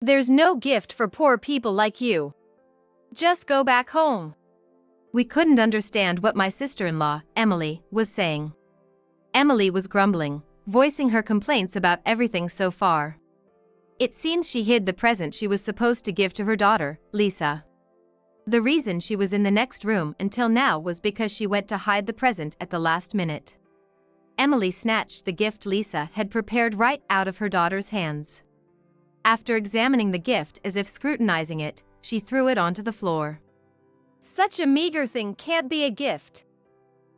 There's no gift for poor people like you. Just go back home." We couldn't understand what my sister-in-law, Emily, was saying. Emily was grumbling, voicing her complaints about everything so far. It seems she hid the present she was supposed to give to her daughter, Lisa. The reason she was in the next room until now was because she went to hide the present at the last minute. Emily snatched the gift Lisa had prepared right out of her daughter's hands. After examining the gift as if scrutinizing it, she threw it onto the floor. "Such a meager thing can't be a gift.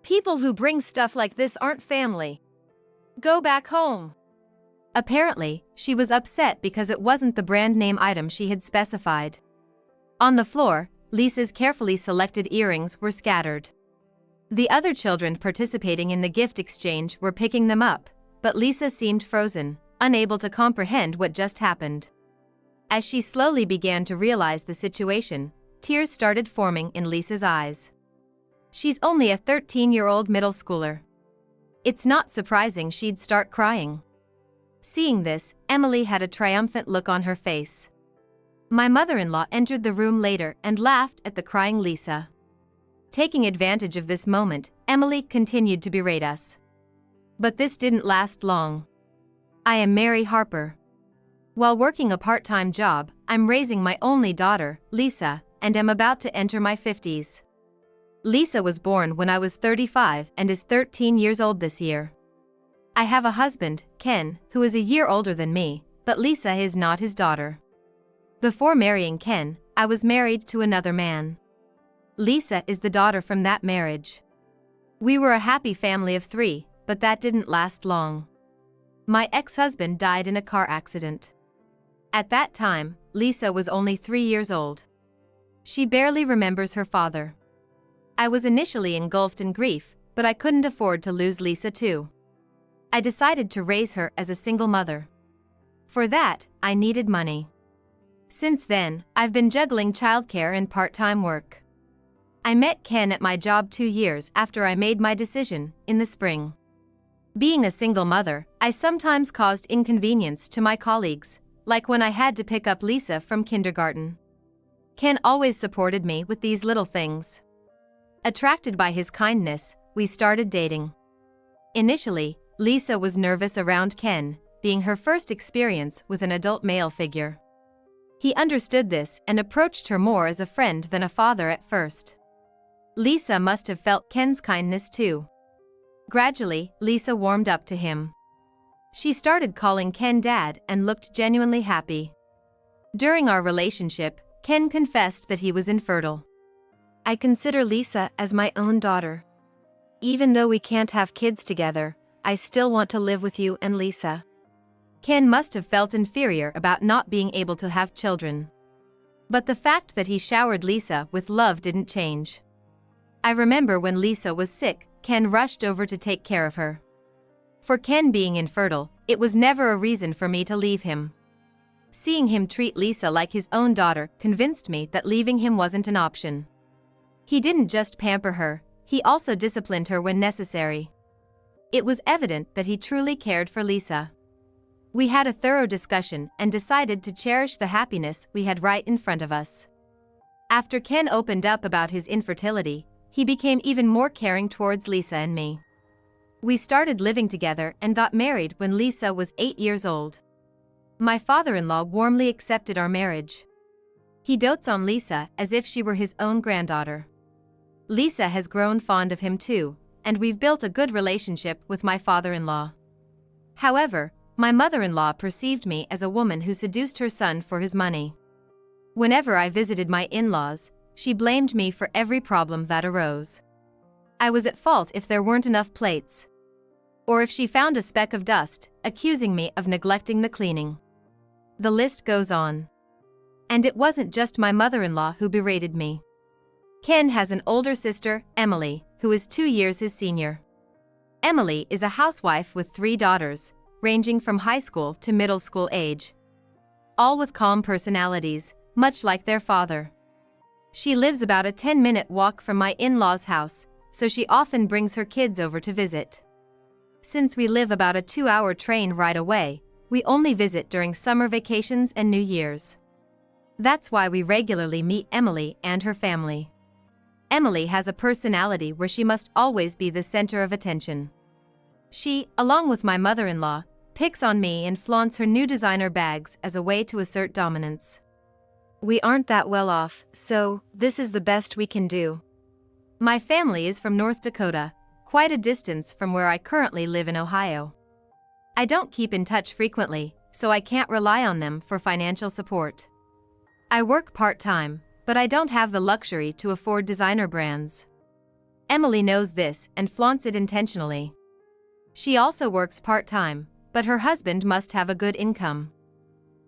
People who bring stuff like this aren't family. Go back home." Apparently, she was upset because it wasn't the brand name item she had specified. On the floor, Lisa's carefully selected earrings were scattered. The other children participating in the gift exchange were picking them up, but Lisa seemed frozen, unable to comprehend what just happened. As she slowly began to realize the situation, tears started forming in Lisa's eyes. She's only a 13-year-old middle schooler. It's not surprising she'd start crying. Seeing this, Emily had a triumphant look on her face. My mother-in-law entered the room later and laughed at the crying Lisa. Taking advantage of this moment, Emily continued to berate us. But this didn't last long. I am Mary Harper. While working a part-time job, I'm raising my only daughter, Lisa, and am about to enter my 50s. Lisa was born when I was 35 and is 13 years old this year. I have a husband, Ken, who is a year older than me, but Lisa is not his daughter. Before marrying Ken, I was married to another man. Lisa is the daughter from that marriage. We were a happy family of 3, but that didn't last long. My ex-husband died in a car accident. At that time, Lisa was only 3 years old. She barely remembers her father. I was initially engulfed in grief, but I couldn't afford to lose Lisa too. I decided to raise her as a single mother. For that, I needed money. Since then, I've been juggling childcare and part-time work. I met Ken at my job 2 years after I made my decision, in the spring. Being a single mother, I sometimes caused inconvenience to my colleagues, like when I had to pick up Lisa from kindergarten. Ken always supported me with these little things. Attracted by his kindness, we started dating. Initially, Lisa was nervous around Ken, being her first experience with an adult male figure. He understood this and approached her more as a friend than a father at first. Lisa must have felt Ken's kindness too. Gradually, Lisa warmed up to him. She started calling Ken Dad and looked genuinely happy. During our relationship, Ken confessed that he was infertile. "I consider Lisa as my own daughter. Even though we can't have kids together, I still want to live with you and Lisa." Ken must have felt inferior about not being able to have children. But the fact that he showered Lisa with love didn't change. I remember when Lisa was sick, Ken rushed over to take care of her. For Ken being infertile, it was never a reason for me to leave him. Seeing him treat Lisa like his own daughter convinced me that leaving him wasn't an option. He didn't just pamper her, he also disciplined her when necessary. It was evident that he truly cared for Lisa. We had a thorough discussion and decided to cherish the happiness we had right in front of us. After Ken opened up about his infertility, he became even more caring towards Lisa and me. We started living together and got married when Lisa was 8 years old. My father-in-law warmly accepted our marriage. He dotes on Lisa as if she were his own granddaughter. Lisa has grown fond of him too, and we've built a good relationship with my father-in-law. However, my mother-in-law perceived me as a woman who seduced her son for his money. Whenever I visited my in-laws, she blamed me for every problem that arose. I was at fault if there weren't enough plates, or if she found a speck of dust, accusing me of neglecting the cleaning. The list goes on. And it wasn't just my mother-in-law who berated me. Ken has an older sister, Emily, who is 2 years his senior. Emily is a housewife with 3 daughters, ranging from high school to middle school age. All with calm personalities, much like their father. She lives about a 10-minute walk from my in-laws' house, so she often brings her kids over to visit. Since we live about a 2-hour train ride away, We only visit during summer vacations and New Year's. That's why we regularly meet Emily and her family. Emily has a personality where she must always be the center of attention. She, along with my mother-in-law, picks on me and flaunts her new designer bags as a way to assert dominance. We aren't that well off, so this is the best we can do. My family is from North Dakota, quite a distance from where I currently live in Ohio. I don't keep in touch frequently, so I can't rely on them for financial support. I work part-time, but I don't have the luxury to afford designer brands. Emily knows this and flaunts it intentionally. She also works part-time, but her husband must have a good income.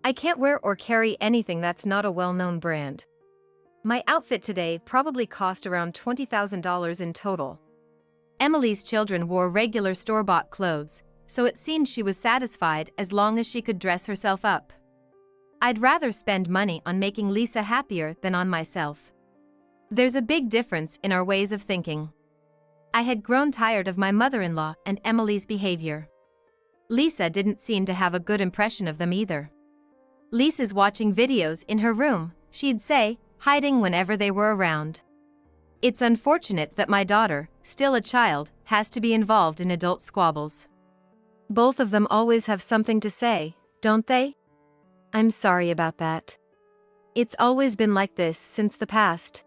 I can't wear or carry anything that's not a well-known brand. My outfit today probably cost around $20,000 in total. Emily's children wore regular store-bought clothes, so it seemed she was satisfied as long as she could dress herself up. I'd rather spend money on making Lisa happier than on myself. There's a big difference in our ways of thinking. I had grown tired of my mother-in-law and Emily's behavior. Lisa didn't seem to have a good impression of them either. Lisa's watching videos in her room, she'd say, hiding whenever they were around. It's unfortunate that my daughter, still a child, has to be involved in adult squabbles. Both of them always have something to say, don't they? I'm sorry about that. It's always been like this since the past.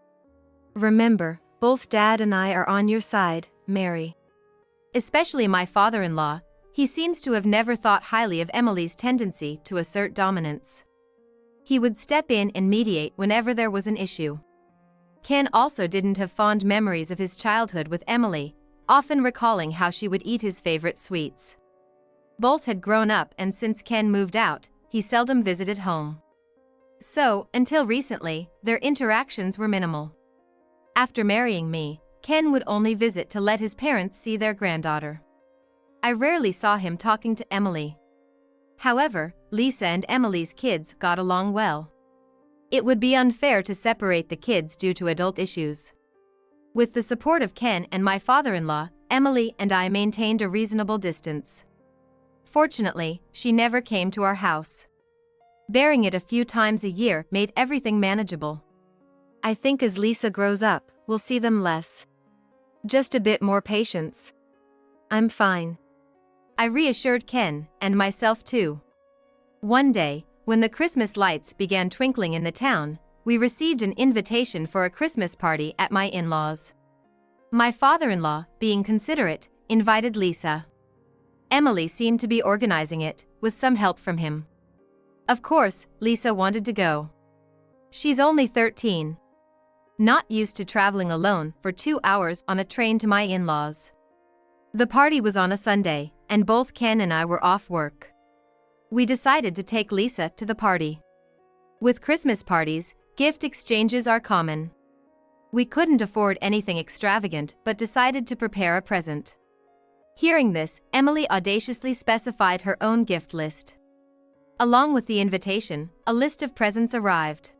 Remember, both Dad and I are on your side, Mary. Especially my father-in-law, he seems to have never thought highly of Emily's tendency to assert dominance. He would step in and mediate whenever there was an issue. Ken also didn't have fond memories of his childhood with Emily, often recalling how she would eat his favorite sweets. Both had grown up, and since Ken moved out, he seldom visited home. So, until recently, their interactions were minimal. After marrying me, Ken would only visit to let his parents see their granddaughter. I rarely saw him talking to Emily. However, Lisa and Emily's kids got along well. It would be unfair to separate the kids due to adult issues. With the support of Ken and my father-in-law, Emily and I maintained a reasonable distance. Fortunately, she never came to our house. Bearing it a few times a year made everything manageable. I think as Lisa grows up, we'll see them less. Just a bit more patience. I'm fine. I reassured Ken, and myself too. One day, when the Christmas lights began twinkling in the town, we received an invitation for a Christmas party at my in-laws. My father-in-law, being considerate, invited Lisa. Emily seemed to be organizing it, with some help from him. Of course, Lisa wanted to go. She's only 13. Not used to traveling alone for 2 hours on a train to my in-laws. The party was on a Sunday, and both Ken and I were off work. We decided to take Lisa to the party. With Christmas parties, gift exchanges are common. We couldn't afford anything extravagant but decided to prepare a present. Hearing this, Emily audaciously specified her own gift list. Along with the invitation, a list of presents arrived.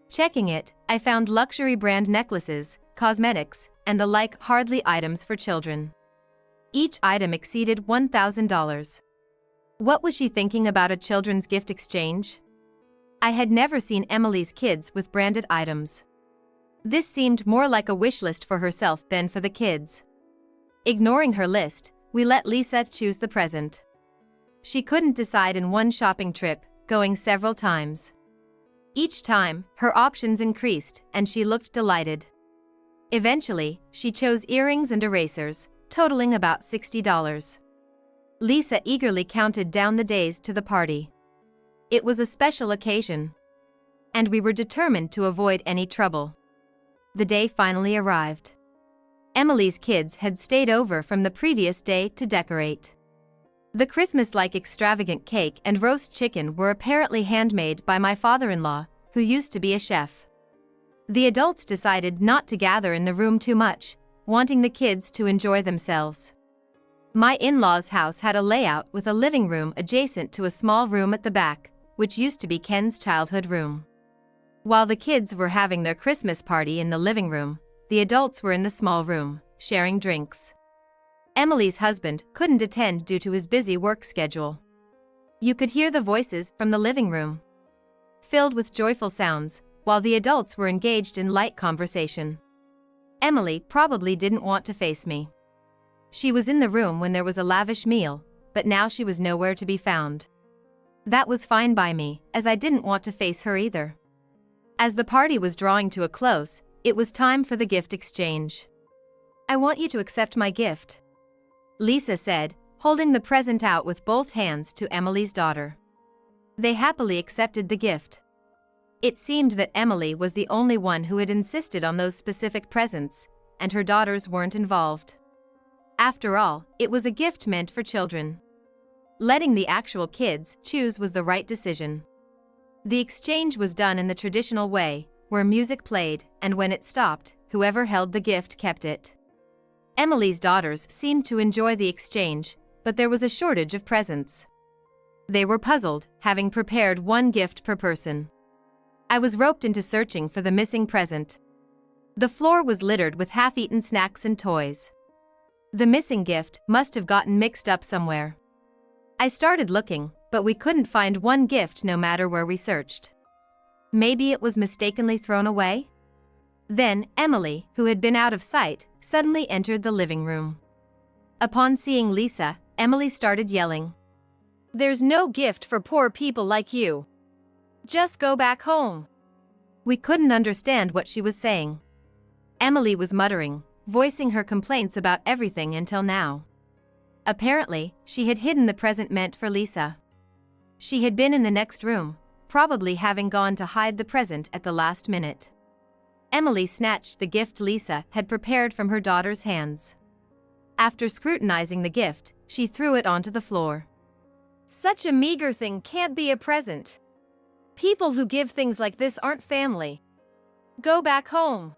Checking it, I found luxury brand necklaces, cosmetics, and the like hardly items for children. Each item exceeded $1,000. What was she thinking about a children's gift exchange? I had never seen Emily's kids with branded items. This seemed more like a wish list for herself than for the kids. Ignoring her list, we let Lisa choose the present. She couldn't decide in one shopping trip, going several times. Each time, her options increased, and she looked delighted. Eventually, she chose earrings and erasers, totaling about $60. Lisa eagerly counted down the days to the party. It was a special occasion, and we were determined to avoid any trouble. The day finally arrived. Emily's kids had stayed over from the previous day to decorate. The Christmas-like extravagant cake and roast chicken were apparently handmade by my father-in-law, who used to be a chef. The adults decided not to gather in the room too much, wanting the kids to enjoy themselves. My in-laws' house had a layout with a living room adjacent to a small room at the back, which used to be Ken's childhood room. While the kids were having their Christmas party in the living room, the adults were in the small room, sharing drinks. Emily's husband couldn't attend due to his busy work schedule. You could hear the voices from the living room, filled with joyful sounds, while the adults were engaged in light conversation. Emily probably didn't want to face me. She was in the room when there was a lavish meal, but now she was nowhere to be found. That was fine by me, as I didn't want to face her either. As the party was drawing to a close, it was time for the gift exchange. "I want you to accept my gift," Lisa said, holding the present out with both hands to Emily's daughter. They happily accepted the gift. It seemed that Emily was the only one who had insisted on those specific presents, and her daughters weren't involved. After all, it was a gift meant for children. Letting the actual kids choose was the right decision. The exchange was done in the traditional way, where music played, and when it stopped, whoever held the gift kept it. Emily's daughters seemed to enjoy the exchange, but there was a shortage of presents. They were puzzled, having prepared one gift per person. I was roped into searching for the missing present. The floor was littered with half-eaten snacks and toys. The missing gift must have gotten mixed up somewhere. I started looking, but we couldn't find one gift no matter where we searched. Maybe it was mistakenly thrown away? Then, Emily, who had been out of sight, suddenly entered the living room. Upon seeing Lisa, Emily started yelling, "There's no gift for poor people like you. Just go back home." We couldn't understand what she was saying. Emily was muttering, voicing her complaints about everything until now. Apparently, she had hidden the present meant for Lisa. She had been in the next room, probably having gone to hide the present at the last minute. Emily snatched the gift Lisa had prepared from her daughter's hands. After scrutinizing the gift, she threw it onto the floor. "Such a meager thing can't be a present. People who give things like this aren't family. Go back home."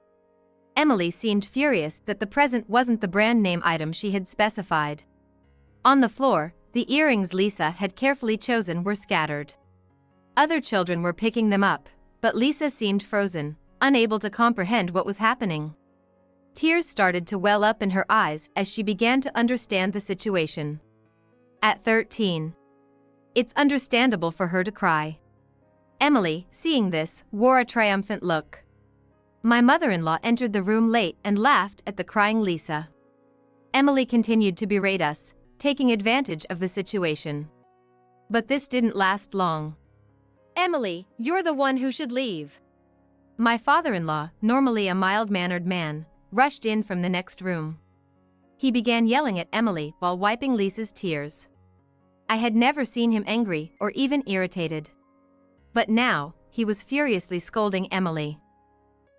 Emily seemed furious that the present wasn't the brand name item she had specified. On the floor, the earrings Lisa had carefully chosen were scattered. Other children were picking them up, but Lisa seemed frozen, unable to comprehend what was happening. Tears started to well up in her eyes as she began to understand the situation. At 13, it's understandable for her to cry. Emily, seeing this, wore a triumphant look. My mother-in-law entered the room late and laughed at the crying Lisa. Emily continued to berate us, taking advantage of the situation. But this didn't last long. "Emily, you're the one who should leave." My father-in-law, normally a mild-mannered man, rushed in from the next room. He began yelling at Emily while wiping Lisa's tears. I had never seen him angry or even irritated. But now, he was furiously scolding Emily.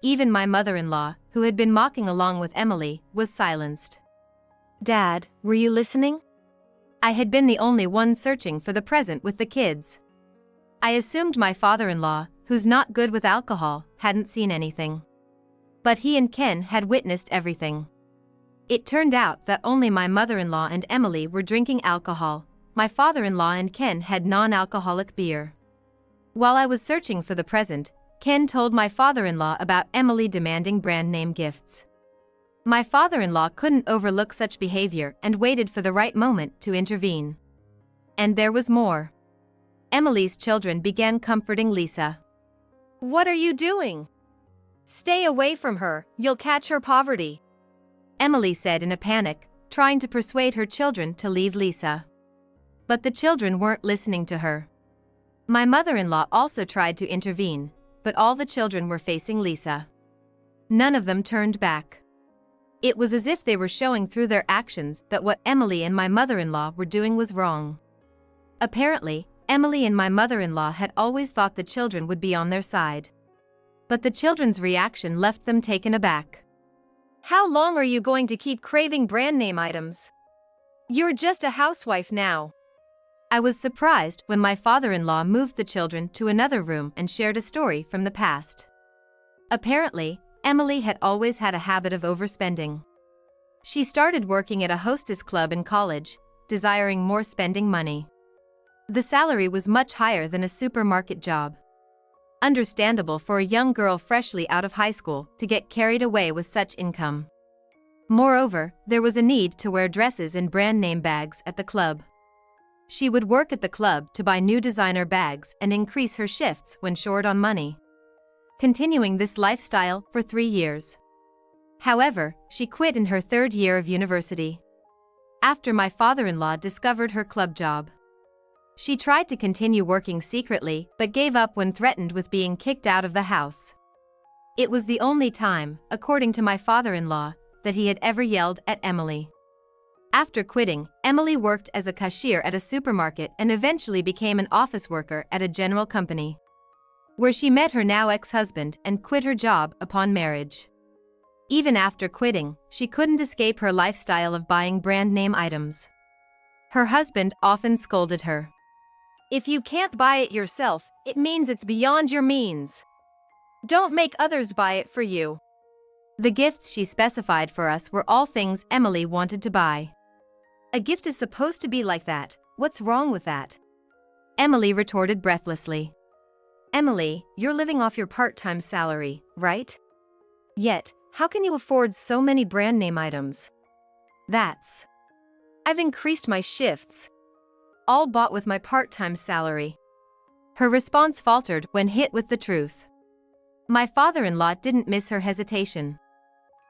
Even my mother-in-law, who had been mocking along with Emily, was silenced. "Dad, were you listening?" I had been the only one searching for the present with the kids. I assumed my father-in-law, who's not good with alcohol, hadn't seen anything. But he and Ken had witnessed everything. It turned out that only my mother-in-law and Emily were drinking alcohol. My father-in-law and Ken had non-alcoholic beer. While I was searching for the present, Ken told my father-in-law about Emily demanding brand name gifts. My father-in-law couldn't overlook such behavior and waited for the right moment to intervene. And there was more. Emily's children began comforting Lisa. "What are you doing? Stay away from her, you'll catch her poverty," Emily said in a panic, trying to persuade her children to leave Lisa. But the children weren't listening to her. My mother-in-law also tried to intervene, but all the children were facing Lisa. None of them turned back. It was as if they were showing through their actions that what Emily and my mother-in-law were doing was wrong. Apparently, Emily and my mother-in-law had always thought the children would be on their side. But the children's reaction left them taken aback. "How long are you going to keep craving brand name items? You're just a housewife now." I was surprised when my father-in-law moved the children to another room and shared a story from the past. Apparently, Emily had always had a habit of overspending. She started working at a hostess club in college, desiring more spending money. The salary was much higher than a supermarket job. Understandable for a young girl freshly out of high school to get carried away with such income. Moreover, there was a need to wear dresses and brand name bags at the club. She would work at the club to buy new designer bags and increase her shifts when short on money, continuing this lifestyle for 3 years. However, she quit in her 3rd year of university, after my father-in-law discovered her club job. She tried to continue working secretly but gave up when threatened with being kicked out of the house. It was the only time, according to my father-in-law, that he had ever yelled at Emily. After quitting, Emily worked as a cashier at a supermarket and eventually became an office worker at a general company, where she met her now ex-husband and quit her job upon marriage. Even after quitting, she couldn't escape her lifestyle of buying brand-name items. Her husband often scolded her. "If you can't buy it yourself, it means it's beyond your means. Don't make others buy it for you." The gifts she specified for us were all things Emily wanted to buy. "A gift is supposed to be like that. What's wrong with that?" Emily retorted breathlessly. "Emily, you're living off your part-time salary, right? Yet, how can you afford so many brand-name items?" "I've increased my shifts. All bought with my part-time salary." Her response faltered when hit with the truth. My father-in-law didn't miss her hesitation.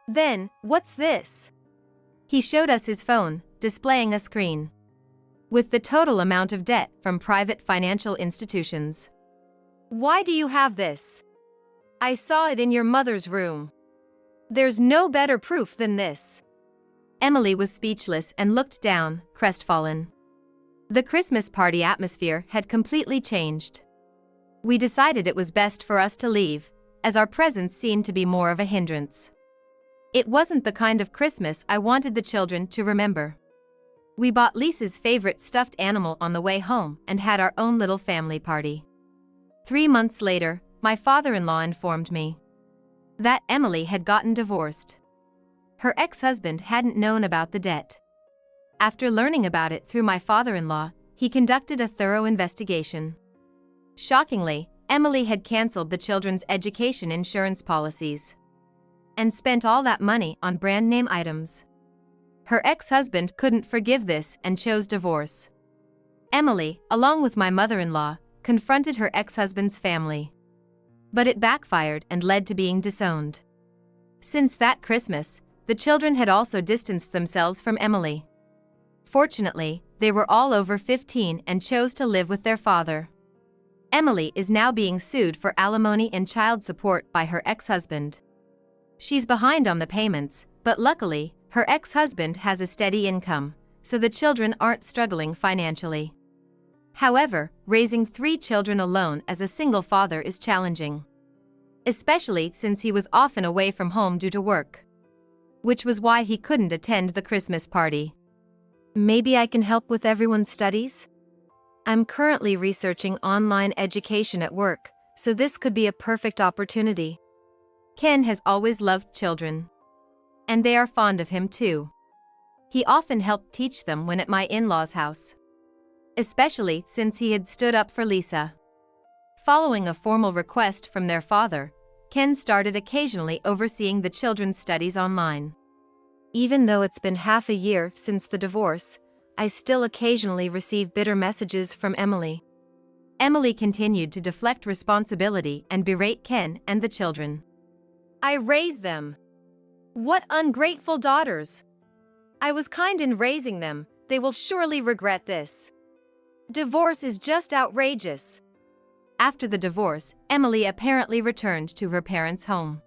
"Then, what's this?" He showed us his phone, displaying a screen with the total amount of debt from private financial institutions. "Why do you have this? I saw it in your mother's room. There's no better proof than this." Emily was speechless and looked down, crestfallen. The Christmas party atmosphere had completely changed. We decided it was best for us to leave, as our presence seemed to be more of a hindrance. It wasn't the kind of Christmas I wanted the children to remember. We bought Lisa's favorite stuffed animal on the way home and had our own little family party. 3 months later, my father-in-law informed me that Emily had gotten divorced. Her ex-husband hadn't known about the debt. After learning about it through my father-in-law, he conducted a thorough investigation. Shockingly, Emily had canceled the children's education insurance policies and spent all that money on brand-name items. Her ex-husband couldn't forgive this and chose divorce. Emily, along with my mother-in-law, confronted her ex-husband's family, but it backfired and led to being disowned. Since that Christmas, the children had also distanced themselves from Emily. Fortunately, they were all over 15 and chose to live with their father. Emily is now being sued for alimony and child support by her ex-husband. She's behind on the payments, but luckily, her ex-husband has a steady income, so the children aren't struggling financially. However, raising 3 children alone as a single father is challenging, especially since he was often away from home due to work, which was why he couldn't attend the Christmas party. "Maybe I can help with everyone's studies? I'm currently researching online education at work, so this could be a perfect opportunity." Ken has always loved children, and they are fond of him too. He often helped teach them when at my in-laws' house, especially since he had stood up for Lisa. Following a formal request from their father, Ken started occasionally overseeing the children's studies online. Even though it's been half a year since the divorce, I still occasionally receive bitter messages from Emily. Emily continued to deflect responsibility and berate Ken and the children. "I raised them. What ungrateful daughters. I was kind in raising them, they will surely regret this. Divorce is just outrageous." After the divorce, Emily apparently returned to her parents' home.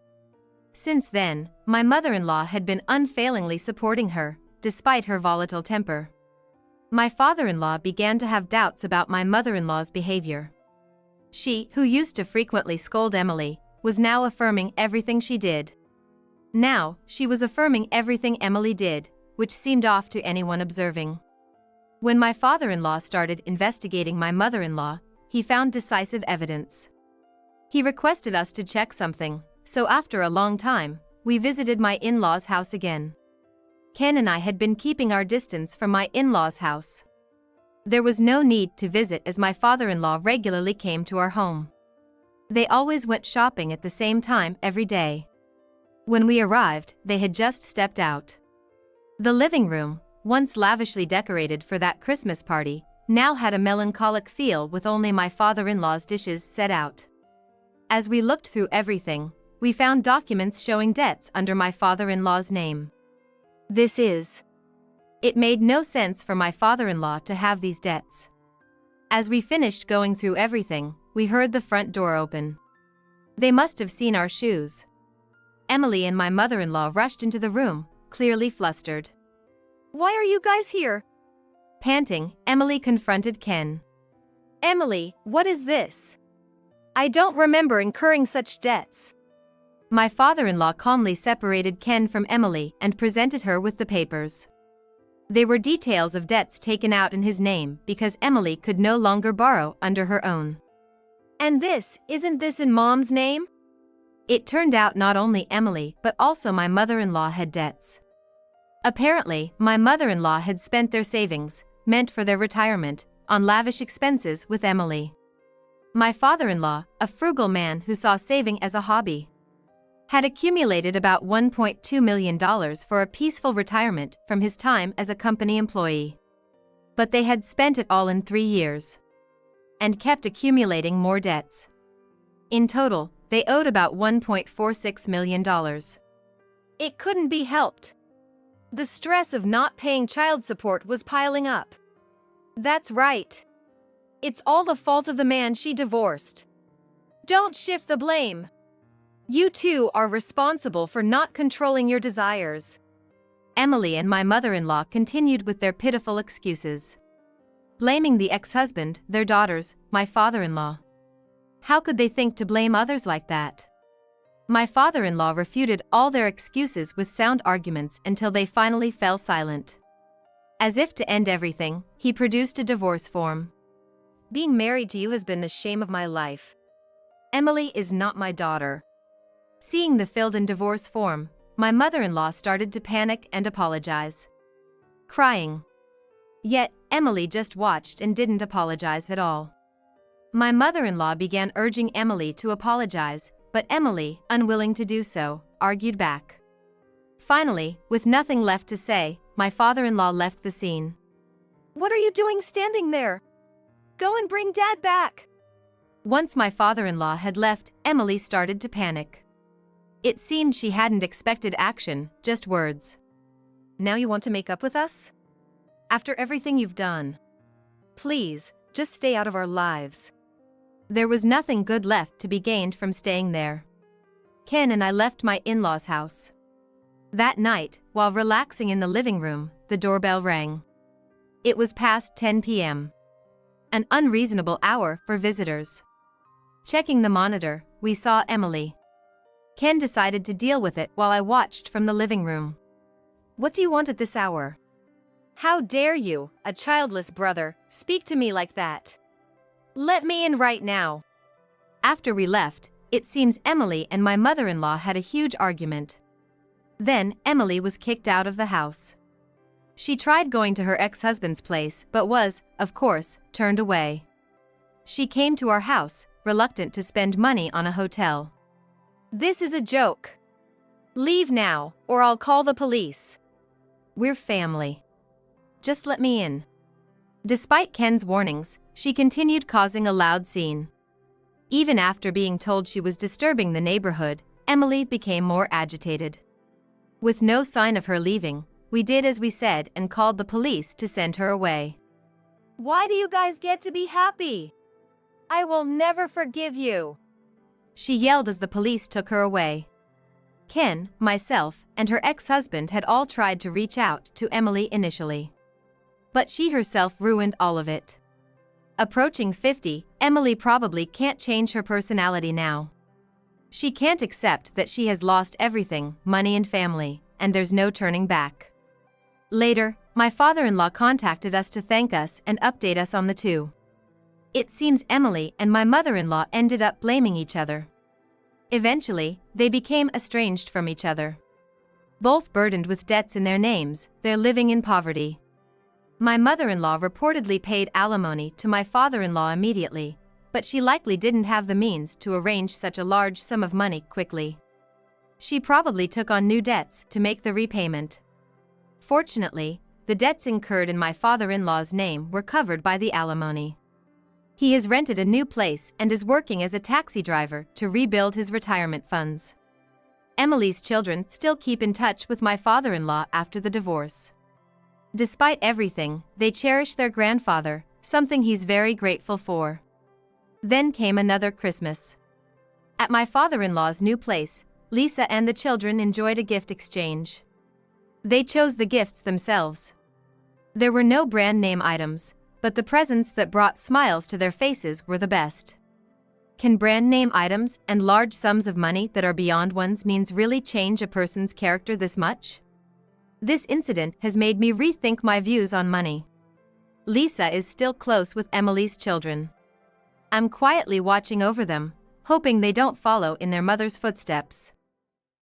Since then, my mother-in-law had been unfailingly supporting her, despite her volatile temper. My father-in-law began to have doubts about my mother-in-law's behavior. She, who used to frequently scold Emily, was now affirming everything she did. Now, she was affirming everything Emily did, which seemed off to anyone observing. When my father-in-law started investigating my mother-in-law, he found decisive evidence. He requested us to check something, so after a long time, we visited my in-laws' house again. Ken and I had been keeping our distance from my in-laws' house. There was no need to visit as my father-in-law regularly came to our home. They always went shopping at the same time every day. When we arrived, they had just stepped out. The living room, once lavishly decorated for that Christmas party, now had a melancholic feel with only my father-in-law's dishes set out. As we looked through everything, we found documents showing debts under my father-in-law's name. It made no sense for my father-in-law to have these debts. As we finished going through everything, we heard the front door open. They must have seen our shoes. Emily and my mother-in-law rushed into the room, clearly flustered. Why are you guys here? Panting, Emily confronted Ken. Emily, what is this? I don't remember incurring such debts. My father-in-law calmly separated Ken from Emily and presented her with the papers. They were details of debts taken out in his name because Emily could no longer borrow under her own. And isn't this in Mom's name? It turned out not only Emily but also my mother-in-law had debts. Apparently, my mother-in-law had spent their savings, meant for their retirement, on lavish expenses with Emily. My father-in-law, a frugal man who saw saving as a hobby, had accumulated about $1.2 million for a peaceful retirement from his time as a company employee. But they had spent it all in 3 years. And kept accumulating more debts. In total, they owed about $1.46 million. It couldn't be helped. The stress of not paying child support was piling up. That's right. It's all the fault of the man she divorced. Don't shift the blame. You two are responsible for not controlling your desires. Emily and my mother-in-law continued with their pitiful excuses. Blaming the ex-husband, their daughters, my father-in-law. How could they think to blame others like that? My father-in-law refuted all their excuses with sound arguments until they finally fell silent. As if to end everything, he produced a divorce form. Being married to you has been the shame of my life. Emily is not my daughter. Seeing the filled-in divorce form, my mother-in-law started to panic and apologize. Crying. Yet, Emily just watched and didn't apologize at all. My mother-in-law began urging Emily to apologize, but Emily, unwilling to do so, argued back. Finally, with nothing left to say, my father-in-law left the scene. What are you doing standing there? Go and bring Dad back. Once my father-in-law had left, Emily started to panic. It seemed she hadn't expected action, just words. Now you want to make up with us? After everything you've done? Please, just stay out of our lives. There was nothing good left to be gained from staying there. Ken and I left my in-laws' house. That night, while relaxing in the living room, the doorbell rang. It was past 10 p.m. An unreasonable hour for visitors. Checking the monitor, we saw Emily. Ken decided to deal with it while I watched from the living room. What do you want at this hour? How dare you, a childless brother, speak to me like that? Let me in right now. After we left, it seems Emily and my mother-in-law had a huge argument. Then, Emily was kicked out of the house. She tried going to her ex-husband's place but was, of course, turned away. She came to our house, reluctant to spend money on a hotel. This is a joke. Leave now, or I'll call the police. We're family. Just let me in. Despite Ken's warnings, she continued causing a loud scene. Even after being told she was disturbing the neighborhood, Emily became more agitated. With no sign of her leaving, we did as we said and called the police to send her away. Why do you guys get to be happy? I will never forgive you. She yelled as the police took her away. Ken, myself, and her ex-husband had all tried to reach out to Emily initially. But she herself ruined all of it. Approaching 50, Emily probably can't change her personality now. She can't accept that she has lost everything, money and family, and there's no turning back. Later, my father-in-law contacted us to thank us and update us on the two. It seems Emily and my mother-in-law ended up blaming each other. Eventually, they became estranged from each other. Both burdened with debts in their names, they're living in poverty. My mother-in-law reportedly paid alimony to my father-in-law immediately, but she likely didn't have the means to arrange such a large sum of money quickly. She probably took on new debts to make the repayment. Fortunately, the debts incurred in my father-in-law's name were covered by the alimony. He has rented a new place and is working as a taxi driver to rebuild his retirement funds. Emily's children still keep in touch with my father-in-law after the divorce. Despite everything, they cherish their grandfather, something he's very grateful for. Then came another Christmas. At my father-in-law's new place, Lisa and the children enjoyed a gift exchange. They chose the gifts themselves. There were no brand name items, but the presents that brought smiles to their faces were the best. Can brand name items and large sums of money that are beyond one's means really change a person's character this much? This incident has made me rethink my views on money. Lisa is still close with Emily's children. I'm quietly watching over them, hoping they don't follow in their mother's footsteps.